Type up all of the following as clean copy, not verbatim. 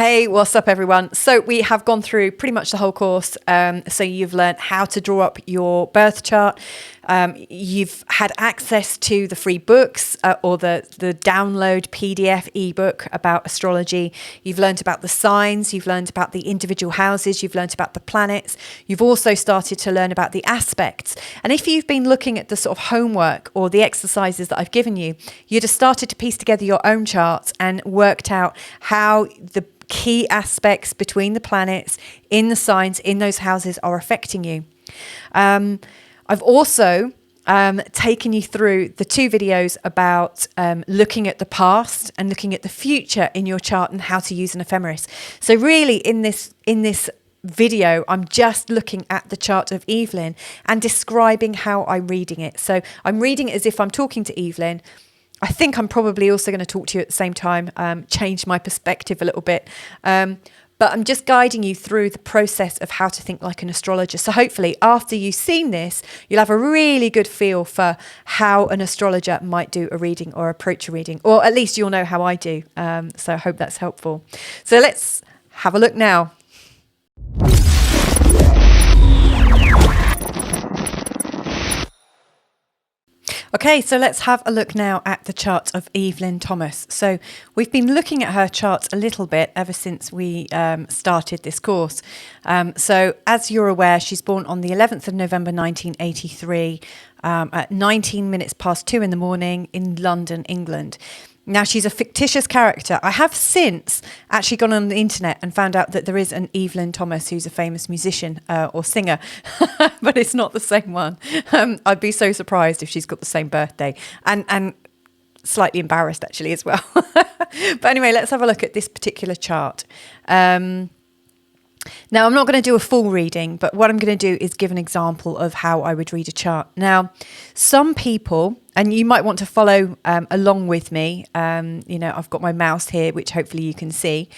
Hey, what's up everyone? So we have gone through pretty much the whole course. So you've learned how to draw up your birth chart. You've had access to the free books or the download PDF ebook about astrology. You've learned about the signs. You've learned about the individual houses. You've learned about the planets. You've also started to learn about the aspects. And if you've been looking at the sort of homework or the exercises that I've given you, you'd have started to piece together your own charts and worked out how the key aspects between the planets in the signs in those houses are affecting you. I've also taken you through the 2 videos about looking at the past and looking at the future in your chart and how to use an ephemeris. So really in this video, I'm just looking at the chart of Evelyn and describing how I'm reading it. So I'm reading it as if I'm talking to Evelyn. I think I'm probably also going to talk to you at the same time, change my perspective a little bit. But I'm just guiding you through the process of how to think like an astrologer. So hopefully after you've seen this, you'll have a really good feel for how an astrologer might do a reading or approach a reading, or at least you'll know how I do. So I hope that's helpful. So let's have a look now. Okay, so let's have a look now at the chart of Evelyn Thomas. So we've been looking at her chart a little bit ever since we started this course. So as you're aware, she's born on the 11th of November 1983 at 19 minutes past 2 in the morning in London, England. Now, she's a fictitious character. I have since actually gone on the internet and found out that there is an Evelyn Thomas who's a famous musician or singer, but it's not the same one. I'd be so surprised if she's got the same birthday and slightly embarrassed actually as well. But anyway, let's have a look at this particular chart. Now, I'm not going to do a full reading, but what I'm going to do is give an example of how I would read a chart. Now, some people, and you might want to follow along with me, I've got my mouse here, which hopefully you can see.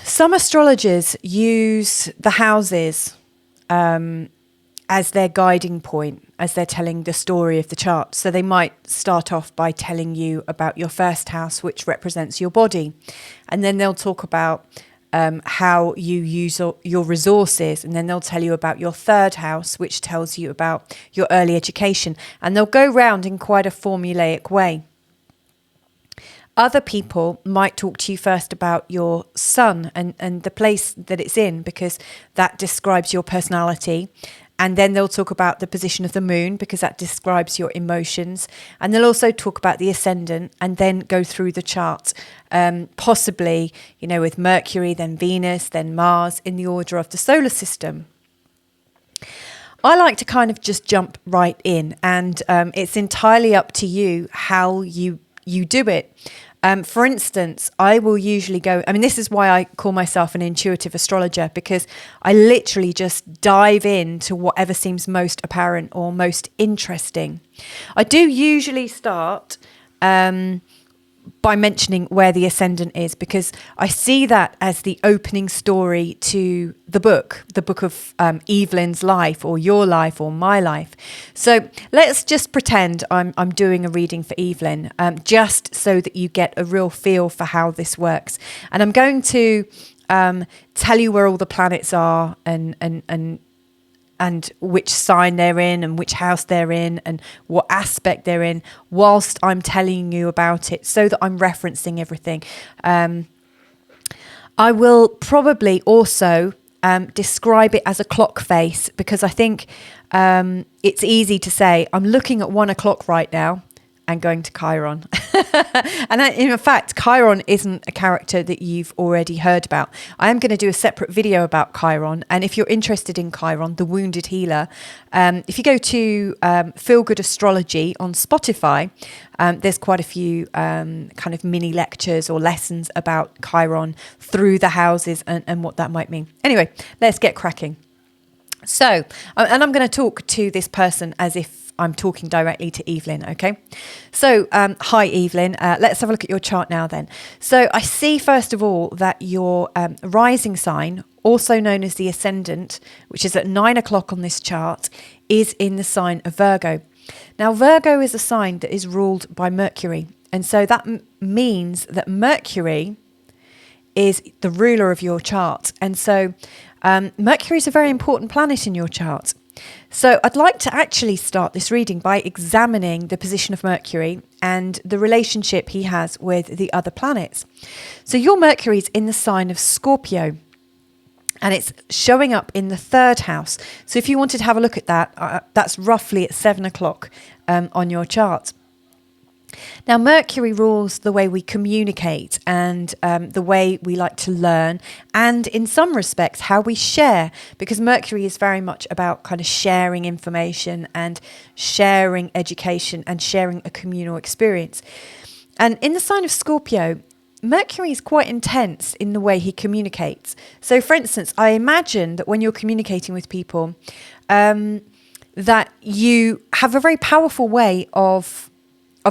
Some astrologers use the houses as their guiding point, as they're telling the story of the chart. So they might start off by telling you about your first house, which represents your body. And then they'll talk about how you use your resources, and then they'll tell you about your third house, which tells you about your early education, and they'll go round in quite a formulaic way. Other people might talk to you first about your sun and the place that it's in, because that describes your personality. And then they'll talk about the position of the moon, because that describes your emotions. And they'll also talk about the ascendant and then go through the chart, possibly, with Mercury, then Venus, then Mars, in the order of the solar system. I like to kind of just jump right in, and it's entirely up to you how you do it. For instance, I will usually go, this is why I call myself an intuitive astrologer, because I literally just dive into whatever seems most apparent or most interesting. I do usually start by mentioning where the ascendant is, because I see that as the opening story to the book of Evelyn's life, or your life, or my life. So let's just pretend I'm doing a reading for Evelyn, just so that you get a real feel for how this works. And I'm going to tell you where all the planets are and which sign they're in and which house they're in and what aspect they're in, whilst I'm telling you about it, so that I'm referencing everything. I will probably also describe it as a clock face, because I think it's easy to say, I'm looking at 1 o'clock right now and going to Chiron. And in fact, Chiron isn't a character that you've already heard about. I am going to do a separate video about Chiron. And if you're interested in Chiron, the wounded healer, if you go to Feel Good Astrology on Spotify, there's quite a few kind of mini lectures or lessons about Chiron through the houses and what that might mean. Anyway, let's get cracking. So, and I'm going to talk to this person as if I'm talking directly to Evelyn, okay? So, hi Evelyn, let's have a look at your chart now then. So I see first of all that your rising sign, also known as the ascendant, which is at 9 o'clock on this chart, is in the sign of Virgo. Now Virgo is a sign that is ruled by Mercury, and so that means that Mercury is the ruler of your chart. And so Mercury is a very important planet in your chart. So I'd like to actually start this reading by examining the position of Mercury and the relationship he has with the other planets. So your Mercury is in the sign of Scorpio, and it's showing up in the 3rd house. So if you wanted to have a look at that, that's roughly at 7 o'clock on your chart. Now, Mercury rules the way we communicate and the way we like to learn, and in some respects, how we share, because Mercury is very much about kind of sharing information and sharing education and sharing a communal experience. And in the sign of Scorpio, Mercury is quite intense in the way he communicates. So, for instance, I imagine that when you're communicating with people, that you have a very powerful way of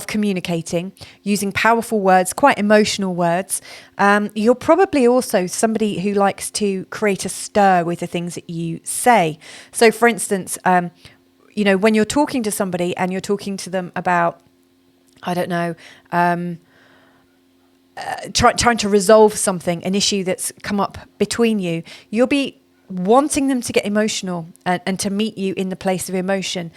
communicating, using powerful words, quite emotional words. You're probably also somebody who likes to create a stir with the things that you say. So, for instance, when you're talking to somebody and you're talking to them about, I don't know, trying to resolve something, an issue that's come up between you, you'll be wanting them to get emotional and to meet you in the place of emotion.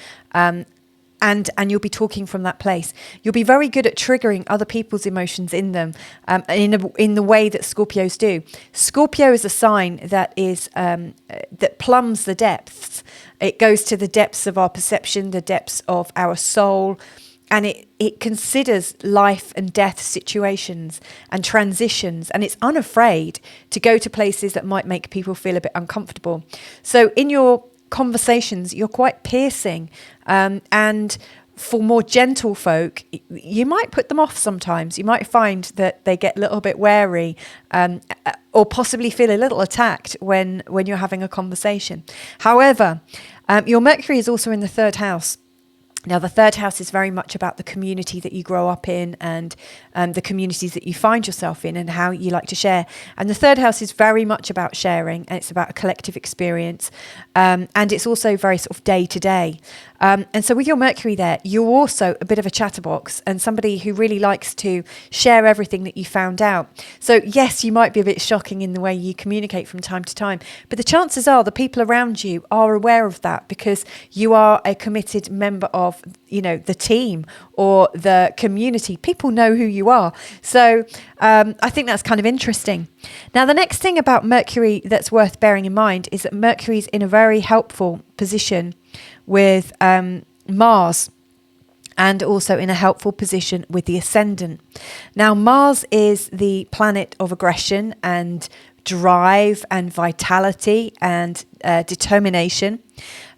And you'll be talking from that place. You'll be very good at triggering other people's emotions in them, in the way that Scorpios do. Scorpio is a sign that is that plumbs the depths. It goes to the depths of our perception, the depths of our soul, and it considers life and death situations and transitions, and it's unafraid to go to places that might make people feel a bit uncomfortable. So in your conversations, you're quite piercing, and for more gentle folk, you might put them off sometimes. You might find that they get a little bit wary, or possibly feel a little attacked when you're having a conversation. However, your Mercury is also in the 3rd house. Now, the 3rd house is very much about the community that you grow up in and the communities that you find yourself in and how you like to share. And the 3rd house is very much about sharing, and it's about a collective experience. And it's also very sort of day to day. And so with your Mercury there, you're also a bit of a chatterbox and somebody who really likes to share everything that you found out. So yes, you might be a bit shocking in the way you communicate from time to time, but the chances are the people around you are aware of that because you are a committed member of, the team or the community. People know who you are. So I think that's kind of interesting. Now, the next thing about Mercury that's worth bearing in mind is that Mercury's in a very helpful position with Mars, and also in a helpful position with the ascendant. Now, Mars is the planet of aggression and drive and vitality and determination.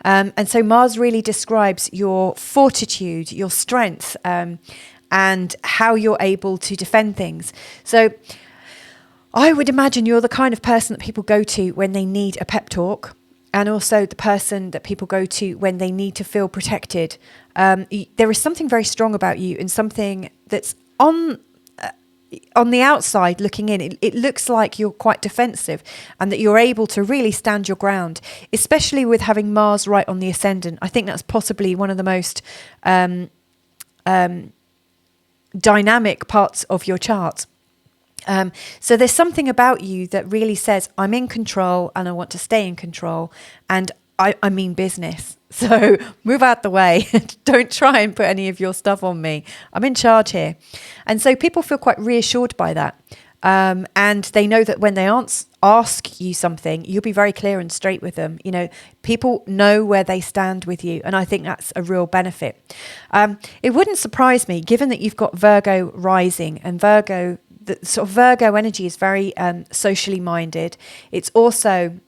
And so Mars really describes your fortitude, your strength, and how you're able to defend things. So I would imagine you're the kind of person that people go to when they need a pep talk, and also the person that people go to when they need to feel protected. There is something very strong about you, and something that's on the outside looking in. It looks like you're quite defensive and that you're able to really stand your ground, especially with having Mars right on the ascendant. I think that's possibly one of the most dynamic parts of your chart. So there's something about you that really says, I'm in control and I want to stay in control, and I mean business. So move out the way. Don't try and put any of your stuff on me. I'm in charge here. And so people feel quite reassured by that. And they know that when they ask you something, you'll be very clear and straight with them. People know where they stand with you. And I think that's a real benefit. It wouldn't surprise me, given that you've got Virgo rising, and the sort of Virgo energy is very socially minded. It's also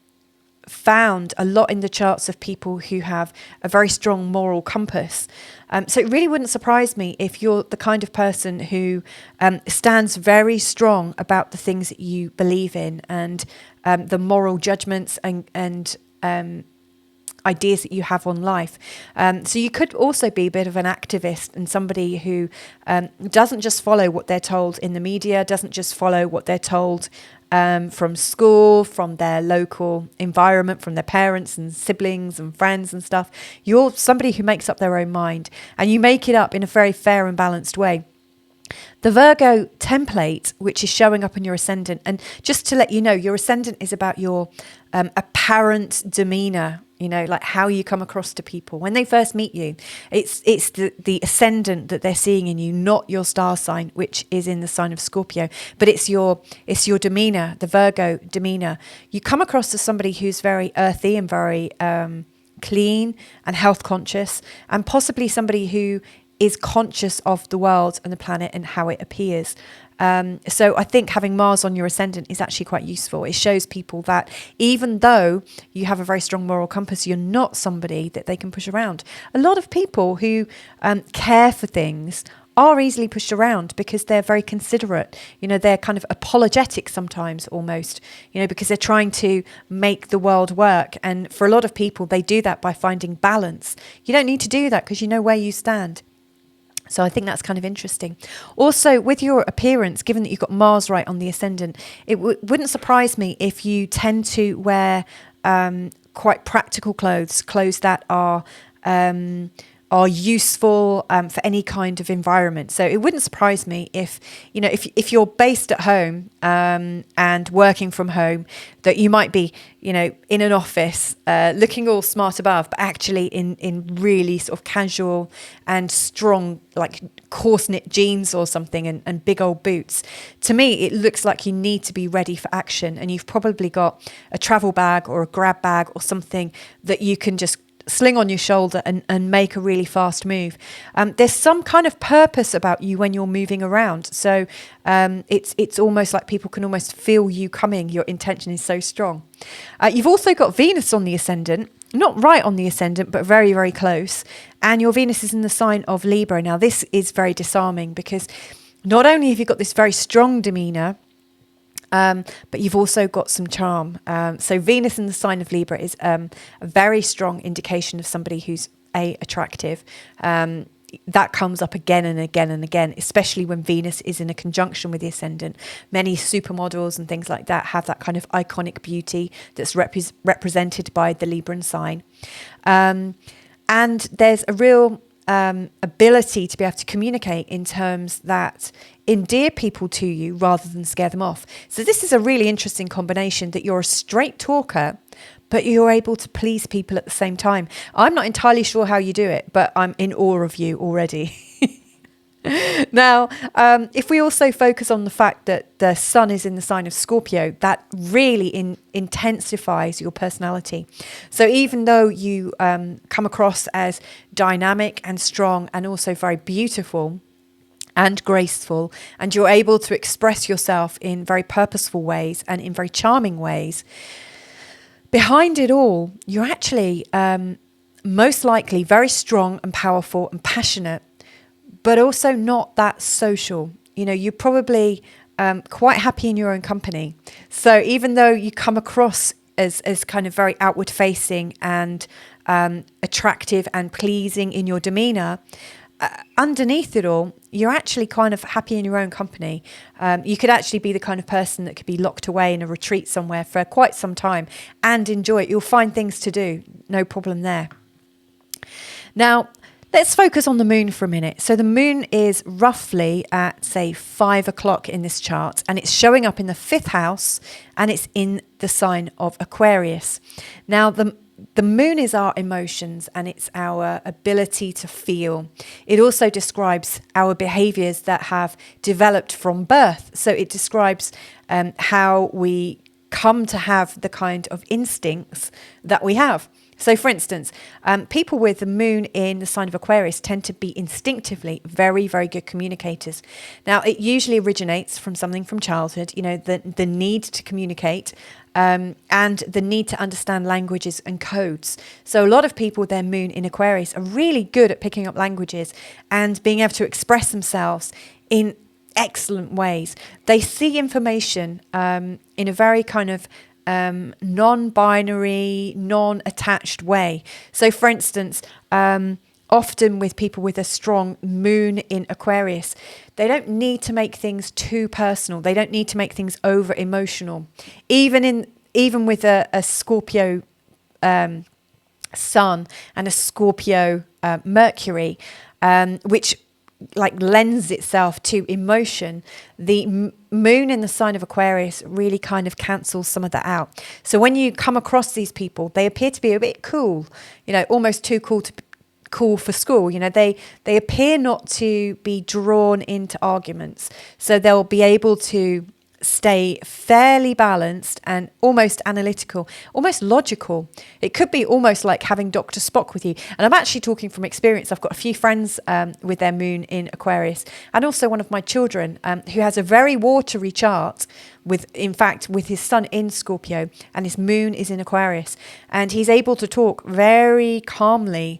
found a lot in the charts of people who have a very strong moral compass. So it really wouldn't surprise me if you're the kind of person who stands very strong about the things that you believe in, and the moral judgments and ideas that you have on life. So you could also be a bit of an activist, and somebody who doesn't just follow what they're told in the media, doesn't just follow what they're told from school, from their local environment, from their parents and siblings and friends and stuff. You're somebody who makes up their own mind, and you make it up in a very fair and balanced way. The Virgo template, which is showing up in your ascendant, and just to let you know, your ascendant is about your apparent demeanor, like how you come across to people when they first meet you. It's the ascendant that they're seeing in you, not your star sign, which is in the sign of Scorpio, but it's your demeanor, the Virgo demeanor. You come across as somebody who's very earthy and very clean and health conscious, and possibly somebody who is conscious of the world and the planet and how it appears. So I think having Mars on your ascendant is actually quite useful. It shows people that even though you have a very strong moral compass, you're not somebody that they can push around. A lot of people who care for things are easily pushed around because they're very considerate. They're kind of apologetic sometimes almost, because they're trying to make the world work. And for a lot of people, they do that by finding balance. You don't need to do that because you know where you stand. So I think that's kind of interesting. Also, with your appearance, given that you've got Mars right on the ascendant, it wouldn't surprise me if you tend to wear quite practical clothes that are useful for any kind of environment. So it wouldn't surprise me if you're based at home and working from home, that you might be in an office looking all smart above, but actually in really sort of casual and strong, like coarse knit jeans or something, and big old boots. To me, it looks like you need to be ready for action, and you've probably got a travel bag or a grab bag or something that you can just sling on your shoulder and make a really fast move. There's some kind of purpose about you when you're moving around. So it's almost like people can almost feel you coming. Your intention is so strong. You've also got Venus on the ascendant, not right on the ascendant, but very, very close. And your Venus is in the sign of Libra. Now, this is very disarming because not only have you got this very strong demeanor, but you've also got some charm. So Venus in the sign of Libra is a very strong indication of somebody who's attractive. That comes up again and again and again, especially when Venus is in a conjunction with the ascendant. Many supermodels and things like that have that kind of iconic beauty that's represented by the Libran sign. And there's a real ability to be able to communicate in terms that endear people to you rather than scare them off. So this is a really interesting combination, that you're a straight talker, but you're able to please people at the same time. I'm not entirely sure how you do it, but I'm in awe of you already. Now, if we also focus on the fact that the sun is in the sign of Scorpio, that really intensifies your personality. So even though you come across as dynamic and strong and also very beautiful and graceful, and you're able to express yourself in very purposeful ways and in very charming ways, behind it all, you're actually most likely very strong and powerful and passionate, but also not that social. You're probably quite happy in your own company. So even though you come across as kind of very outward facing and attractive and pleasing in your demeanor, underneath it all, you're actually kind of happy in your own company. You could actually be the kind of person that could be locked away in a retreat somewhere for quite some time and enjoy it. You'll find things to do, no problem there. Now, let's focus on the moon for a minute. So the moon is roughly at, say, 5 o'clock in this chart, and it's showing up in the 5th house, and it's in the sign of Aquarius. Now, the moon is our emotions, and it's our ability to feel. It also describes our behaviors that have developed from birth. So it describes how we come to have the kind of instincts that we have. So, for instance, people with the moon in the sign of Aquarius tend to be instinctively very, very good communicators. Now, it usually originates from something from childhood, the need to communicate and the need to understand languages and codes. So a lot of people with their moon in Aquarius are really good at picking up languages and being able to express themselves in excellent ways. They see information in a very kind of non-binary, non-attached way. So, for instance, often with people with a strong moon in Aquarius, they don't need to make things too personal. They don't need to make things over emotional. Even with a Scorpio sun and a Scorpio Mercury, which like lends itself to emotion, the moon in the sign of Aquarius really kind of cancels some of that out. So when you come across these people, they appear to be a bit cool, almost too cool for school. They appear not to be drawn into arguments. So they'll be able to stay fairly balanced and almost analytical, almost logical. It could be almost like having Dr. Spock with you. And I'm actually talking from experience. I've got a few friends with their moon in Aquarius, and also one of my children who has a very watery chart with his sun in Scorpio and his moon is in Aquarius. And he's able to talk very calmly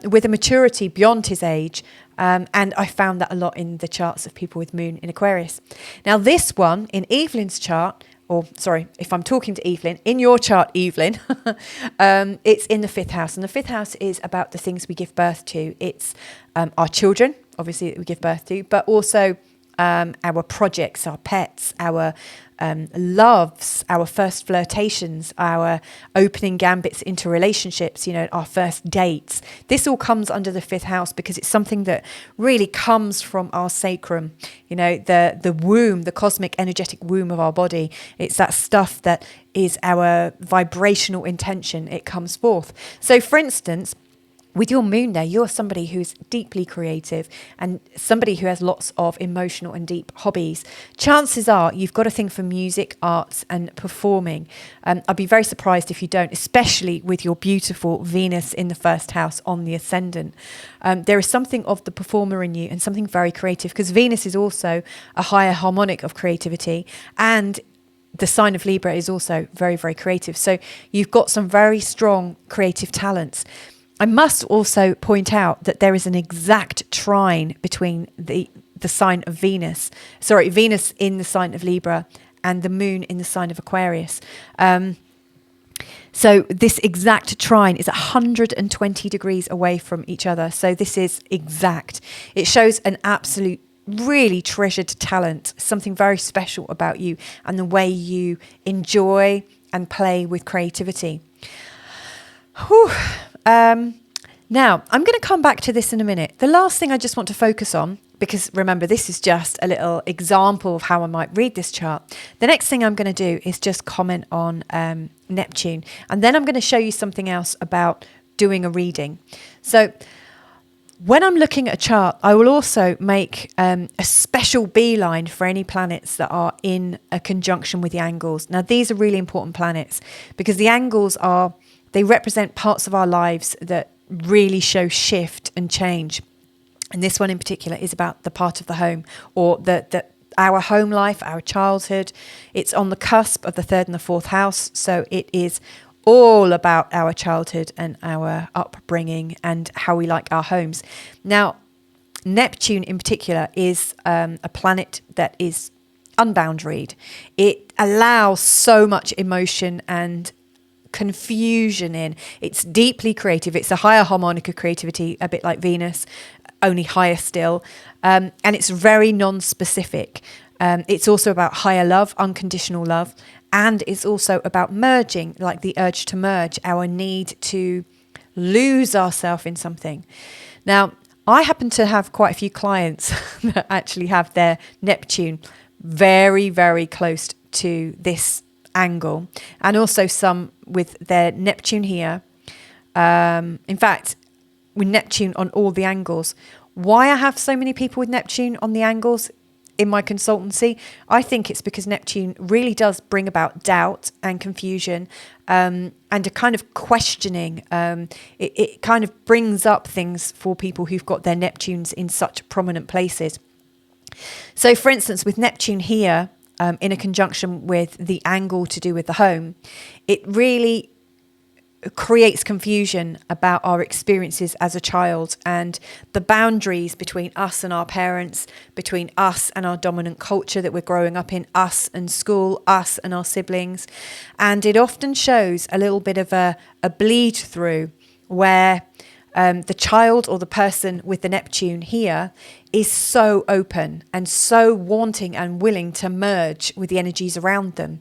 with a maturity beyond his age. And I found that a lot in the charts of people with moon in Aquarius. Now, this one in Evelyn's chart, or sorry, if I'm talking to Evelyn, in your chart, Evelyn, it's in the 5th house. And the 5th house is about the things we give birth to. It's our children, obviously, that we give birth to, but also our projects, our pets, our loves, our first flirtations, our opening gambits into relationships, our first dates. This all comes under the 5th house because it's something that really comes from our sacrum, the womb, the cosmic energetic womb of our body. It's that stuff that is our vibrational intention. It comes forth. So for instance, with your moon there, you're somebody who's deeply creative and somebody who has lots of emotional and deep hobbies. Chances are you've got a thing for music, arts and performing. I'd be very surprised if you don't, especially with your beautiful Venus in the 1st house on the ascendant. There is something of the performer in you and something very creative, because Venus is also a higher harmonic of creativity, and the sign of Libra is also very, very creative. So you've got some very strong creative talents. I must also point out that there is an exact trine between the sign of Venus in the sign of Libra and the moon in the sign of Aquarius. So this exact trine is 120 degrees away from each other. So this is exact. It shows an absolute, really treasured talent, something very special about you and the way you enjoy and play with creativity. Whew. Now, I'm going to come back to this in a minute. The last thing I just want to focus on, because remember, this is just a little example of how I might read this chart. The next thing I'm going to do is just comment on Neptune. And then I'm going to show you something else about doing a reading. So when I'm looking at a chart, I will also make a special beeline for any planets that are in a conjunction with the angles. Now, these are really important planets because the angles they represent parts of our lives that really show shift and change. And this one in particular is about the part of the home, or our home life, our childhood. It's on the cusp of the 3rd and the 4th house. So it is all about our childhood and our upbringing and how we like our homes. Now, Neptune in particular is a planet that is unboundaried. It allows so much emotion and confusion in. It's deeply creative. It's a higher harmonic of creativity, a bit like Venus, only higher still. And it's very non-specific. It's also about higher love, unconditional love. And it's also about merging, like the urge to merge, our need to lose ourselves in something. Now, I happen to have quite a few clients that actually have their Neptune very, very close to this angle, and also some with their Neptune here. In fact, with Neptune on all the angles. Why I have so many people with Neptune on the angles in my consultancy, I think it's because Neptune really does bring about doubt and confusion, and a kind of questioning. It kind of brings up things for people who've got their Neptunes in such prominent places. So, for instance, with Neptune here, in a conjunction with the angle to do with the home, it really creates confusion about our experiences as a child and the boundaries between us and our parents, between us and our dominant culture that we're growing up in, us and school, us and our siblings. And it often shows a little bit of a bleed through where the child or the person with the Neptune here is so open and so wanting and willing to merge with the energies around them.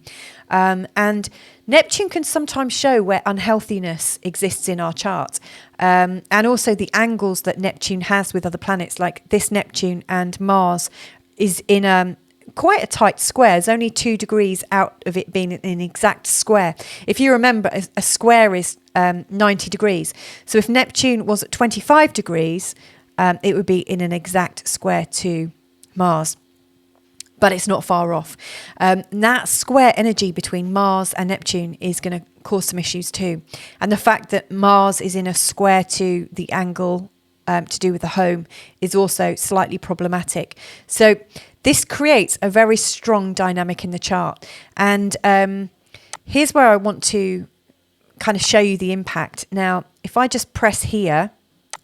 And Neptune can sometimes show where unhealthiness exists in our chart. And also the angles that Neptune has with other planets, like this Neptune and Mars is in quite a tight square. There's only 2 degrees out of it being an exact square. If you remember, a square is 90 degrees. So if Neptune was at 25 degrees, it would be in an exact square to Mars. But it's not far off. That square energy between Mars and Neptune is going to cause some issues too. And the fact that Mars is in a square to the angle to do with the home is also slightly problematic. So this creates a very strong dynamic in the chart. And here's where I want to kind of show you the impact. Now, if I just press here,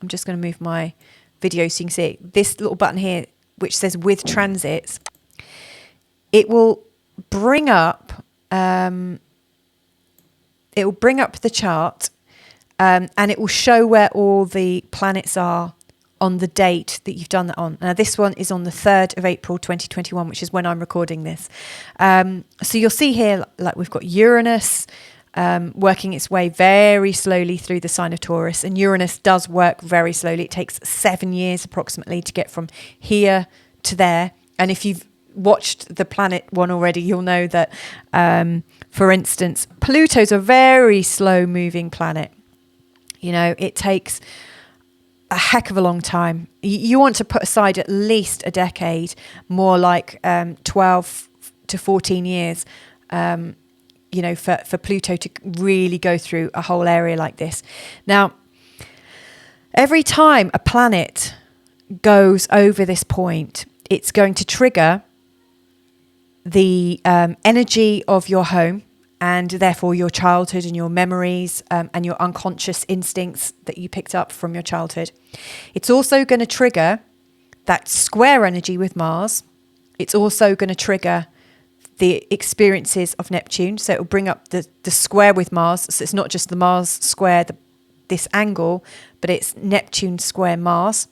I'm just going to move my video so you can see it. This little button here, which says with transits, it will bring up the chart, and it will show where all the planets are on the date that you've done that on. Now, this one is on the 3rd of April 2021, which is when I'm recording this. So you'll see here, like we've got Uranus working its way very slowly through the sign of Taurus. And Uranus does work very slowly. It takes 7 years approximately to get from here to there. And if you've watched the planet one already, you'll know that, for instance, Pluto's a very slow moving planet. You know, it takes a heck of a long time. You want to put aside at least a decade, more like 12 to 14 years, you know, for Pluto to really go through a whole area like this. Now, every time a planet goes over this point, it's going to trigger the energy of your home, and therefore your childhood and your memories and your unconscious instincts that you picked up from your childhood. It's also going to trigger that square energy with Mars. It's also going to trigger the experiences of Neptune. So it will bring up the square with Mars. So it's not just the Mars square, this angle, but it's Neptune square Mars.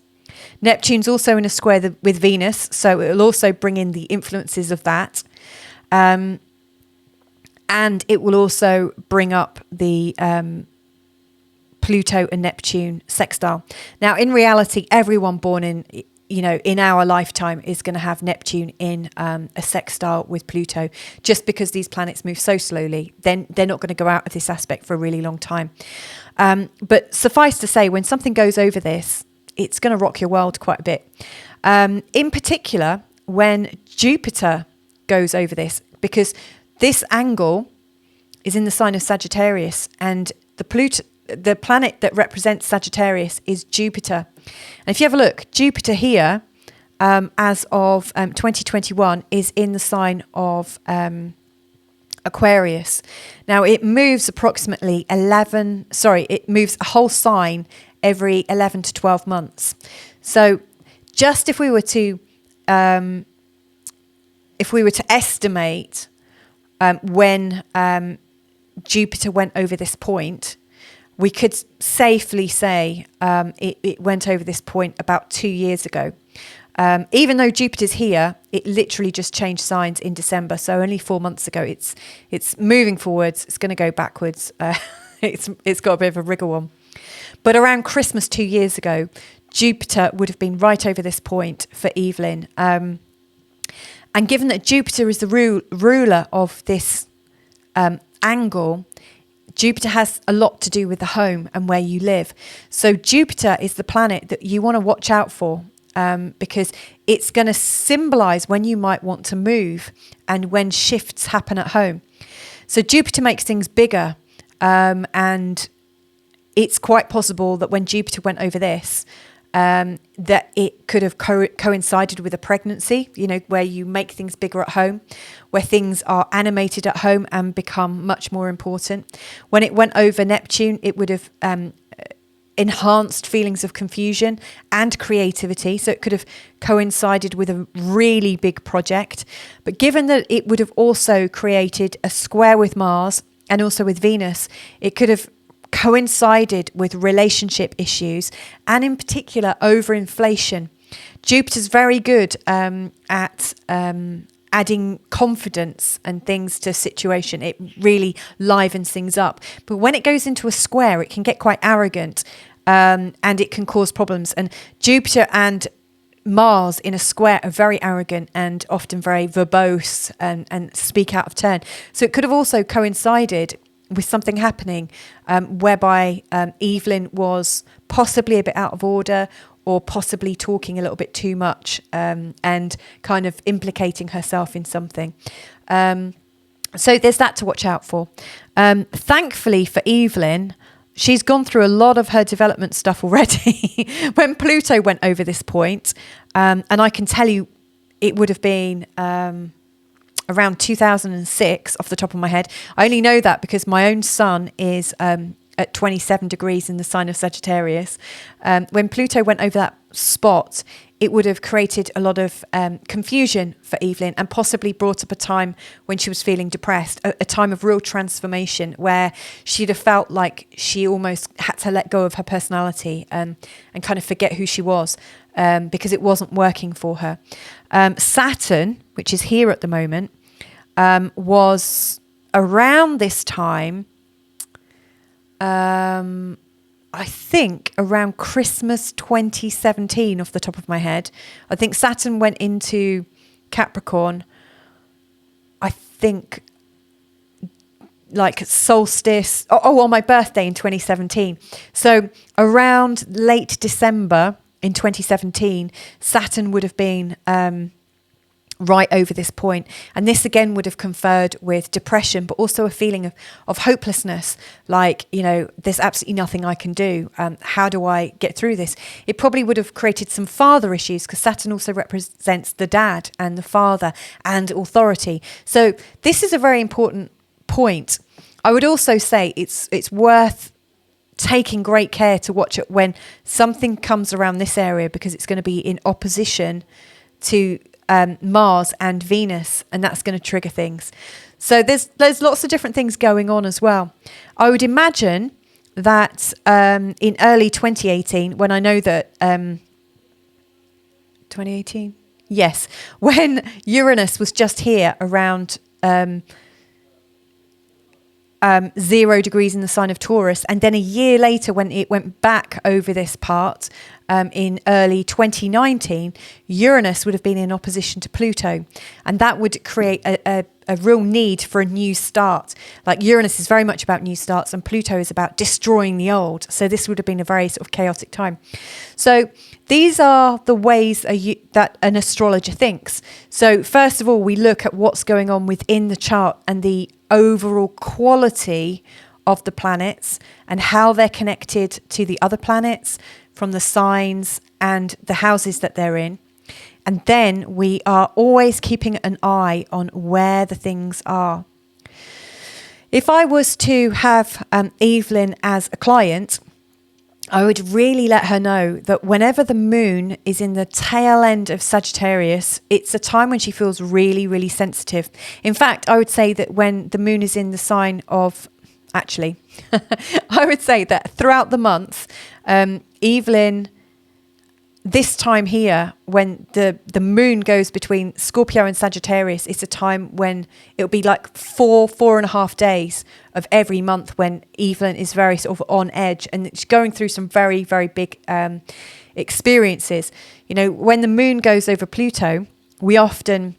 Neptune's also in a square with Venus, so it will also bring in the influences of that. And it will also bring up the Pluto and Neptune sextile. Now, in reality, everyone born in our lifetime is going to have Neptune in a sextile with Pluto, just because these planets move so slowly. Then they're not going to go out of this aspect for a really long time. But suffice to say, when something goes over this, it's going to rock your world quite a bit. In particular, when Jupiter goes over this, because this angle is in the sign of Sagittarius, and the planet that represents Sagittarius is Jupiter. And if you have a look, Jupiter here, as of 2021, is in the sign of Aquarius. Now, it moves approximately it moves a whole sign every 11 to 12 months. So just if we were to estimate when Jupiter went over this point, we could safely say it went over this point about 2 years ago. Even though Jupiter's here, it literally just changed signs in December. So only 4 months ago. It's moving forwards. It's going to go backwards. It's got a bit of a wriggle on. But around Christmas 2 years ago, Jupiter would have been right over this point for Evelyn. And given that Jupiter is the ruler of this angle, Jupiter has a lot to do with the home and where you live. So Jupiter is the planet that you want to watch out for, because it's going to symbolize when you might want to move and when shifts happen at home. So Jupiter makes things bigger, and it's quite possible that when Jupiter went over this, that it could have coincided with a pregnancy, where you make things bigger at home, where things are animated at home and become much more important. When it went over Neptune, it would have enhanced feelings of confusion and creativity. So it could have coincided with a really big project. But given that it would have also created a square with Mars and also with Venus, it could have coincided with relationship issues, and in particular overinflation. Jupiter's very good at adding confidence and things to a situation. It really livens things up. But when it goes into a square, it can get quite arrogant, and it can cause problems. And Jupiter and Mars in a square are very arrogant and often very verbose and speak out of turn. So it could have also coincided with something happening whereby Evelyn was possibly a bit out of order, or possibly talking a little bit too much and kind of implicating herself in something. So there's that to watch out for. Thankfully for Evelyn, she's gone through a lot of her development stuff already. When Pluto went over this point, and I can tell you it would have been around 2006 off the top of my head. I only know that because my own son is at 27 degrees in the sign of Sagittarius. When Pluto went over that spot, it would have created a lot of confusion for Evelyn, and possibly brought up a time when she was feeling depressed, a time of real transformation where she'd have felt like she almost had to let go of her personality and kind of forget who she was because it wasn't working for her. Saturn, which is here at the moment, was around this time, I think around Christmas 2017 off the top of my head. I think Saturn went into Capricorn, I think like solstice, on my birthday in 2017. So around late December in 2017, Saturn would have been right over this point. And this again would have conferred with depression, but also a feeling of hopelessness. Like, there's absolutely nothing I can do. How do I get through this? It probably would have created some father issues, because Saturn also represents the dad and the father and authority. So this is a very important point. I would also say it's worth taking great care to watch it when something comes around this area, because it's going to be in opposition to Mars and Venus, and that's going to trigger things. So there's lots of different things going on as well. I would imagine that in early 2018, when I know that 2018, yes, when Uranus was just here around 0 degrees in the sign of Taurus, and then a year later when it went back over this part in early 2019, Uranus would have been in opposition to Pluto, and that would create a real need for a new start. Like, Uranus is very much about new starts and Pluto is about destroying the old. So this would have been a very sort of chaotic time. So these are the ways that an astrologer thinks. So first of all, we look at what's going on within the chart and the overall quality of the planets and how they're connected to the other planets from the signs and the houses that they're in. And then we are always keeping an eye on where the things are. If I was to have Evelyn as a client, I would really let her know that whenever the moon is in the tail end of Sagittarius, it's a time when she feels really, really sensitive. In fact, I would say that when the moon is in the sign of, actually, I would say that throughout the month, Evelyn, this time here, when the moon goes between Scorpio and Sagittarius, it's a time when it'll be like 4.5 days of every month when Evelyn is very sort of on edge and she's going through some very, very big experiences. When the moon goes over Pluto, we often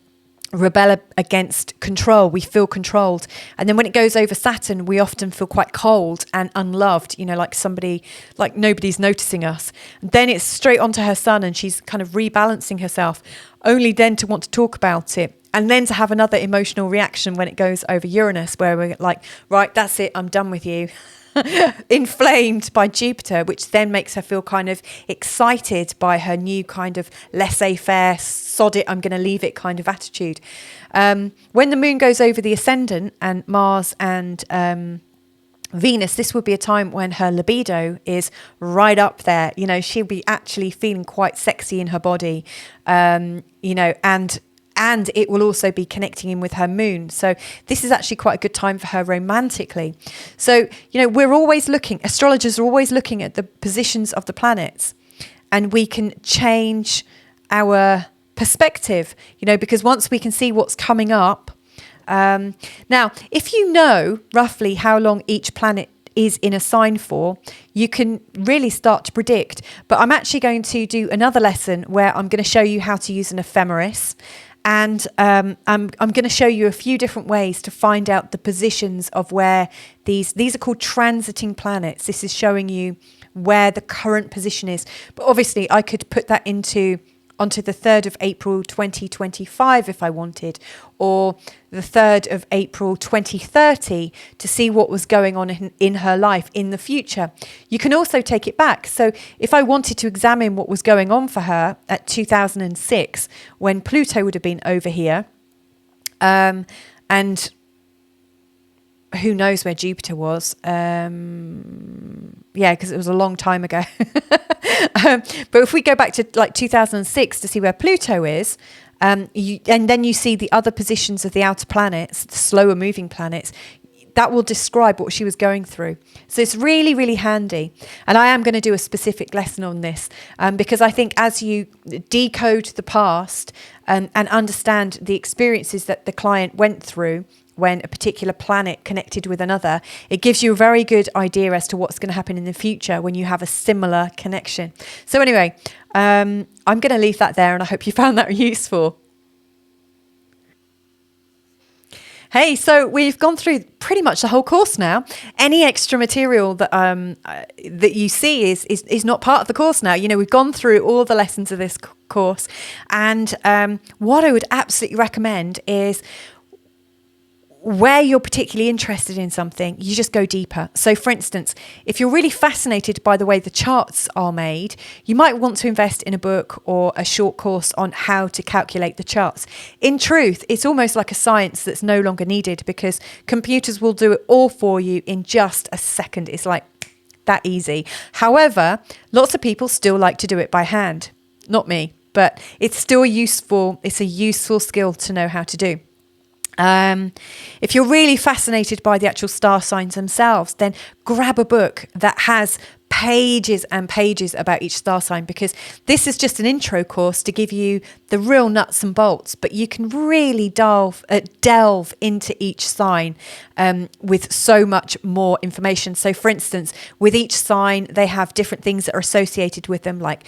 rebel against control. We feel controlled. And then when it goes over Saturn, we often feel quite cold and unloved, like nobody's noticing us. And then it's straight onto her sun and she's kind of rebalancing herself, only then to want to talk about it. And then to have another emotional reaction when it goes over Uranus, where we're like, right, that's it, I'm done with you. Inflamed by Jupiter, which then makes her feel kind of excited by her new kind of laissez-faire, sod it, I'm going to leave it kind of attitude. When the moon goes over the ascendant and Mars and Venus, this would be a time when her libido is right up there. She'll be actually feeling quite sexy in her body, and And it will also be connecting in with her moon. So this is actually quite a good time for her romantically. So, we're always looking, astrologers are always looking at the positions of the planets, and we can change our perspective, because once we can see what's coming up. Now, if you know roughly how long each planet is in a sign for, you can really start to predict. But I'm actually going to do another lesson where I'm going to show you how to use an ephemeris. And I'm going to show you a few different ways to find out the positions of where these are called transiting planets. This is showing you where the current position is. But obviously, I could put that onto the 3rd of April 2025 if I wanted, or the 3rd of April 2030 to see what was going on in her life in the future. You can also take it back. So if I wanted to examine what was going on for her at 2006, when Pluto would have been over here, and who knows where Jupiter was, because it was a long time ago. But if we go back to like 2006 to see where Pluto is, and then you see the other positions of the outer planets, the slower moving planets, that will describe what she was going through. So it's really, really handy. And I am going to do a specific lesson on this because I think as you decode the past and understand the experiences that the client went through when a particular planet connected with another, it gives you a very good idea as to what's going to happen in the future when you have a similar connection. So anyway, I'm going to leave that there, and I hope you found that useful. Hey, so we've gone through pretty much the whole course now. Any extra material that that you see is not part of the course now. We've gone through all the lessons of this course, and what I would absolutely recommend is, where you're particularly interested in something, you just go deeper. So for instance, if you're really fascinated by the way the charts are made, you might want to invest in a book or a short course on how to calculate the charts. In truth, it's almost like a science that's no longer needed because computers will do it all for you in just a second. It's like that easy. However, lots of people still like to do it by hand. Not me, but it's still useful. It's a useful skill to know how to do. If you're really fascinated by the actual star signs themselves, then grab a book that has pages and pages about each star sign, because this is just an intro course to give you the real nuts and bolts, but you can really delve into each sign with so much more information. So for instance, with each sign, they have different things that are associated with them, like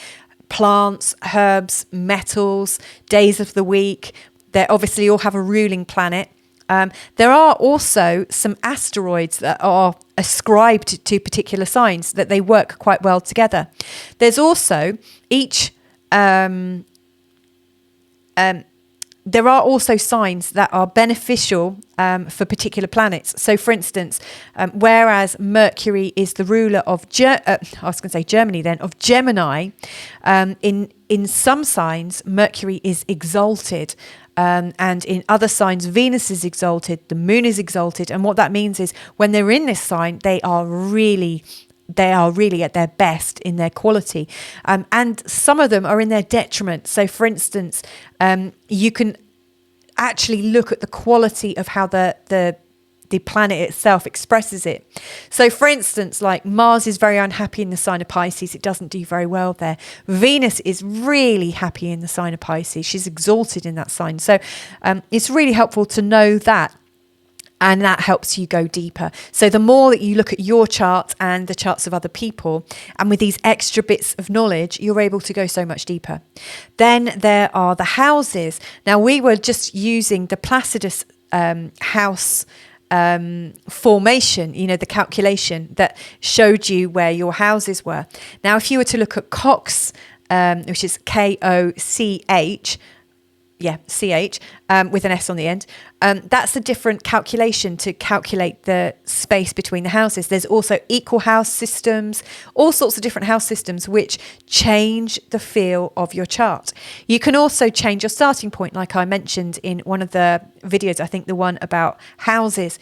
plants, herbs, metals, days of the week. They obviously all have a ruling planet. There are also some asteroids that are ascribed to particular signs that they work quite well together. There's also there are also signs that are beneficial for particular planets. So, for instance, whereas Mercury is the ruler of Germany, of Gemini, in some signs Mercury is exalted. And in other signs, Venus is exalted, the moon is exalted. And what that means is when they're in this sign, they are really at their best in their quality. And some of them are in their detriment. So for instance, you can actually look at the quality of how the planet itself expresses it. So for instance, like Mars is very unhappy in the sign of Pisces. It doesn't do very well there. Venus is really happy in the sign of Pisces. She's exalted in that sign. So it's really helpful to know that. And that helps you go deeper. So the more that you look at your chart and the charts of other people, and with these extra bits of knowledge, you're able to go so much deeper. Then there are the houses. Now, we were just using the Placidus house formation, the calculation that showed you where your houses were. Now, if you were to look at Koch, which is Koch, CH, with an S on the end. That's a different calculation to calculate the space between the houses. There's also equal house systems, all sorts of different house systems which change the feel of your chart. You can also change your starting point, like I mentioned in one of the videos, I think the one about houses.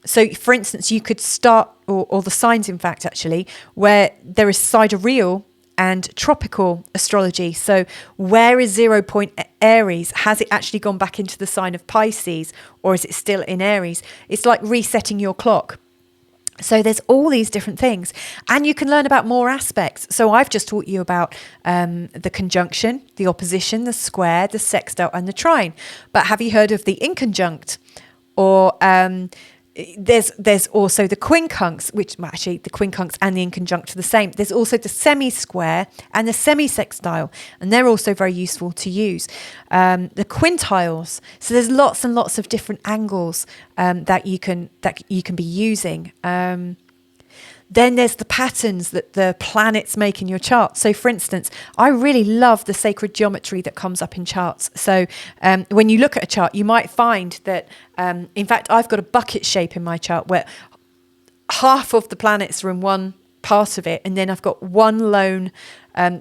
So, for instance, you could start, or the signs, in fact, actually, where there is sidereal and tropical astrology. So where is 0 point Aries? Has it actually gone back into the sign of Pisces, or is it still in Aries? It's like resetting your clock. So there's all these different things, and you can learn about more aspects. So I've just taught you about the conjunction, the opposition, the square, the sextile, and the trine. But have you heard of the inconjunct? Or there's also the quincunx, which actually the quincunx and the inconjunct are the same. There's also the semi-square and the semi-sextile, and they're also very useful to use. The quintiles. So there's lots and lots of different angles that you can be using. Then there's the patterns that the planets make in your chart. So for instance, I really love the sacred geometry that comes up in charts. So when you look at a chart, you might find that, in fact, I've got a bucket shape in my chart where half of the planets are in one part of it, and then I've got one lone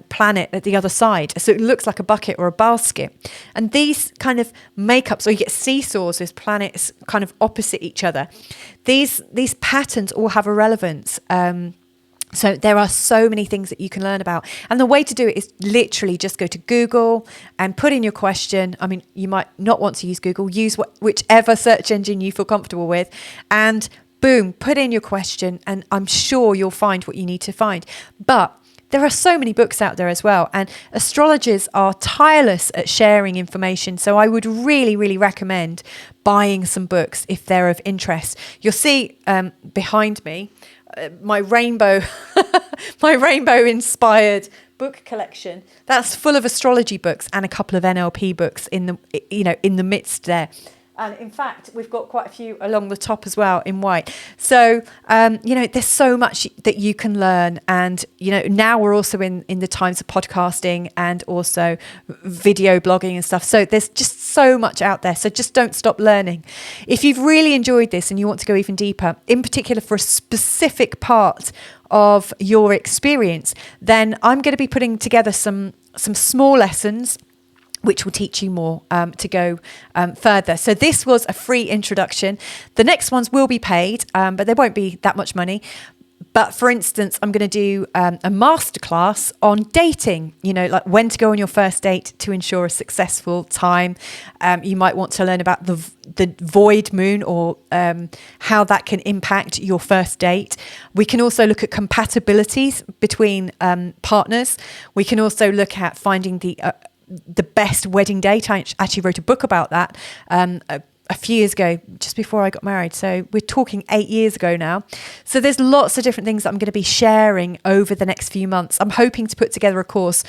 planet at the other side. So it looks like a bucket or a basket. And these kind of make up, so you get seesaws with planets kind of opposite each other. These patterns all have a relevance. So there are so many things that you can learn about. And the way to do it is literally just go to Google and put in your question. I mean, you might not want to use Google, use whichever search engine you feel comfortable with, and boom, put in your question, and I'm sure you'll find what you need to find. But there are so many books out there as well, and astrologers are tireless at sharing information. So I would really, really recommend buying some books if they're of interest. You'll see behind me my rainbow, my rainbow-inspired book collection. That's full of astrology books and a couple of NLP books in the midst there. And in fact, we've got quite a few along the top as well in white. So, there's so much that you can learn. And, now we're also in the times of podcasting and also video blogging and stuff. So there's just so much out there. So just don't stop learning. If you've really enjoyed this and you want to go even deeper, in particular for a specific part of your experience, then I'm going to be putting together some small lessons which will teach you more to go further. So this was a free introduction. The next ones will be paid, but they won't be that much money. But for instance, I'm going to do a masterclass on dating, like when to go on your first date to ensure a successful time. You might want to learn about the void moon or how that can impact your first date. We can also look at compatibilities between partners. We can also look at finding the best wedding date. I actually wrote a book about that a few years ago, just before I got married. So we're talking 8 years ago now. So there's lots of different things that I'm going to be sharing over the next few months. I'm hoping to put together a course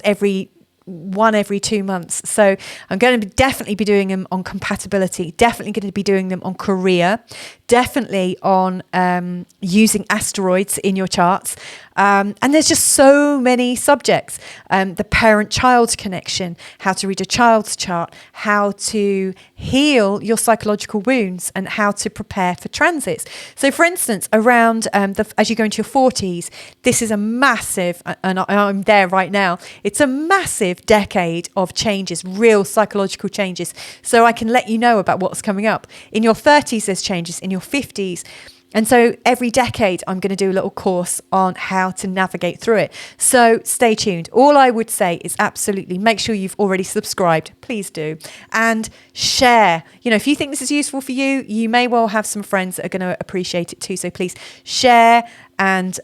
every 2 months. So I'm going to definitely be doing them on compatibility, definitely going to be doing them on career, definitely on using asteroids in your charts. And there's just so many subjects. The parent-child connection, how to read a child's chart, how to heal your psychological wounds, and how to prepare for transits. So for instance, around as you go into your 40s, this is a massive, and I'm there right now, it's a massive decade of changes, real psychological changes. So I can let you know about what's coming up. In your 30s, there's changes. In your 50s, and so every decade, I'm going to do a little course on how to navigate through it. So stay tuned. All I would say is absolutely make sure you've already subscribed. Please do. And share. If you think this is useful for you, you may well have some friends that are going to appreciate it too. So please share and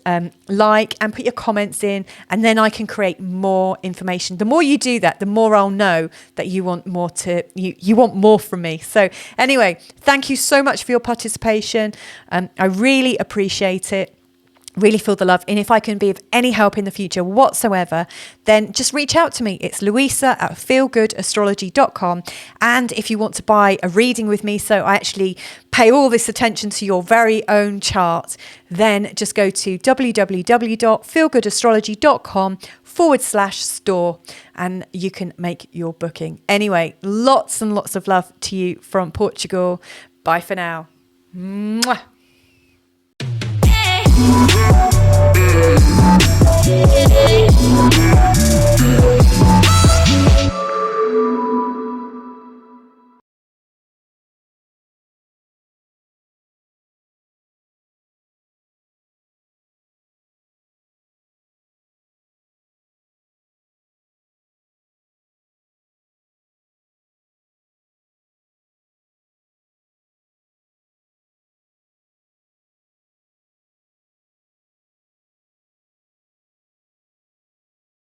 like and put your comments in, and then I can create more information. The more you do that, the more I'll know that you want more you want more from me. So anyway, thank you so much for your participation. I really appreciate it. Really feel the love. And if I can be of any help in the future whatsoever, then just reach out to me. It's Louisa at feelgoodastrology.com. And if you want to buy a reading with me, so I actually pay all this attention to your very own chart, then just go to www.feelgoodastrology.com/store and you can make your booking. Anyway, lots and lots of love to you from Portugal. Bye for now. Mwah. Yeah.